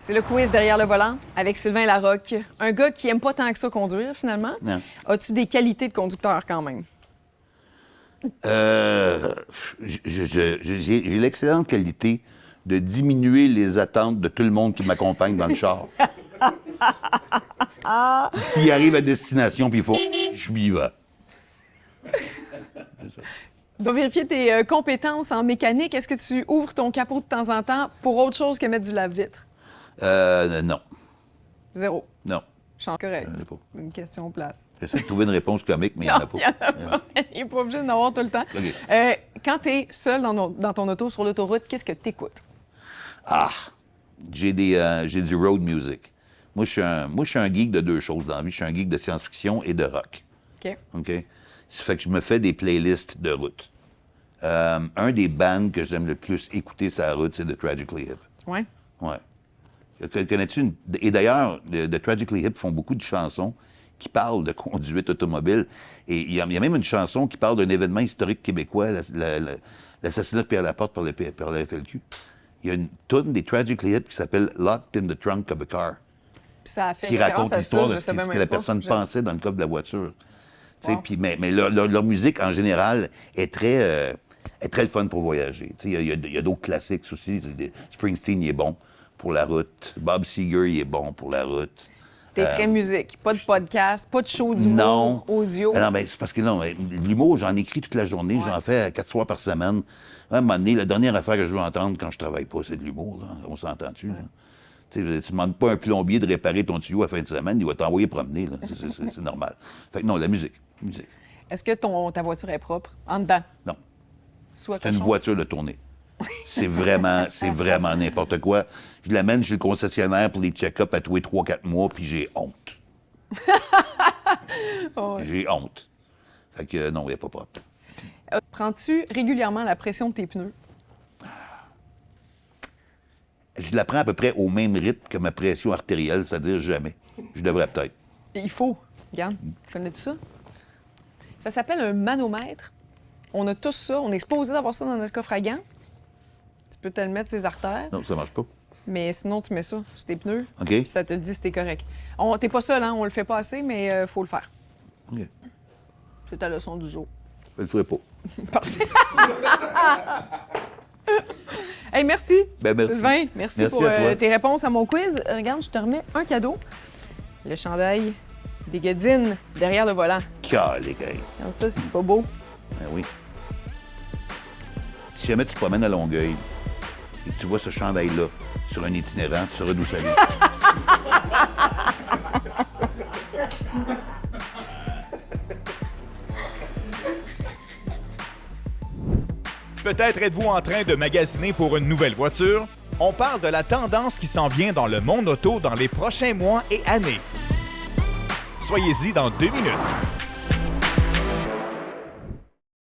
C'est le quiz derrière le volant avec Sylvain Larocque. Un gars qui aime pas tant que ça conduire, finalement. Non. As-tu des qualités de conducteur quand même? J'ai l'excellente qualité de diminuer les attentes de tout le monde qui m'accompagne dans le char. Ils arrivent à destination puis ils font « je suis vivant ». Tu dois vérifier tes compétences en mécanique. Est-ce que tu ouvres ton capot de temps en temps pour autre chose que mettre du lave-vitre? Non. Zéro. Non. Je suis correct. J'en ai pas. Une question plate. J'essaie de trouver une réponse comique, mais il n'y en a pas. Il n'y en a pas. Il n'est pas obligé d'en avoir tout le temps. OK. Quand tu es seul dans ton auto sur l'autoroute, qu'est-ce que tu écoutes? J'ai du road music. Moi, je suis un geek de deux choses dans la vie. Je suis un geek de science-fiction et de rock. OK. OK? Ça fait que je me fais des playlists de route. Un des bands que j'aime le plus écouter sur la route, c'est The Tragically Hip. Ouais. Ouais. Connais-tu une... Et d'ailleurs, The Tragically Hip font beaucoup de chansons qui parlent de conduite automobile. Et il y a même une chanson qui parle d'un événement historique québécois, l'assassinat de Pierre Laporte par la FLQ. Il y a une toune des Tragically Hip qui s'appelle « Locked in the Trunk of a Car ». Puis ça a fait Qui référence raconte à ça, l'histoire de je ce savais que même la pas. personne pensait dans le coffre de la voiture. Tu sais, Wow. puis mais leur musique, en général, est très le fun pour voyager. Tu sais, il y a d'autres classiques aussi. Springsteen, il est bon pour la route. Bob Seger, il est bon pour la route. T'es très musique. Pas de podcast, pas de show Non. d'humour, audio. Non, mais c'est parce que non, l'humour, j'en écris toute la journée. J'en fais 4 soirs par semaine. À un moment donné, la dernière affaire que je veux entendre quand je travaille pas, c'est de l'humour. Là. On s'entend-tu? Là? Tu ne demandes pas à un plombier de réparer ton tuyau à la fin de semaine, il va t'envoyer promener. Là. C'est normal. Fait que non, la musique. Est-ce que ta voiture est propre? En dedans? Non. Soit C'est une cochon. voiture de tournée. C'est vraiment n'importe quoi. Je l'amène chez le concessionnaire pour les check-up à tous les 3-4 mois, puis j'ai honte. Oh, ouais. J'ai honte. Fait que non, il n'est pas propre. Prends-tu régulièrement la pression de tes pneus? Je la prends à peu près au même rythme que ma pression artérielle, c'est-à-dire jamais. Je devrais peut-être. Il faut. Regarde, connais-tu ça? Ça s'appelle un manomètre. On a tous ça. On est supposé d'avoir ça dans notre coffre à gants. Tu peux te le mettre ses artères, Non, ça marche pas. mais sinon, tu mets ça sur tes pneus. OK? Puis ça te dit si t'es correct. T'es pas seul, hein? On le fait pas assez, mais faut le faire. OK. C'est ta leçon du jour. Je le ferai pas. Parfait. Hey, merci. Ben, merci. Sylvain, merci Merci pour à toi. tes réponses à mon quiz. Regarde, je te remets un cadeau. Le chandail des Guédines derrière le volant. Calé, gars. Regarde ça, c'est pas beau. Ben oui. Si jamais tu te promènes à Longueuil et que tu vois ce chandail-là sur un itinérant, tu sauras d'où ça vient. Peut-être êtes-vous en train de magasiner pour une nouvelle voiture? On parle de la tendance qui s'en vient dans le monde auto dans les prochains mois et années. Soyez-y dans 2 minutes.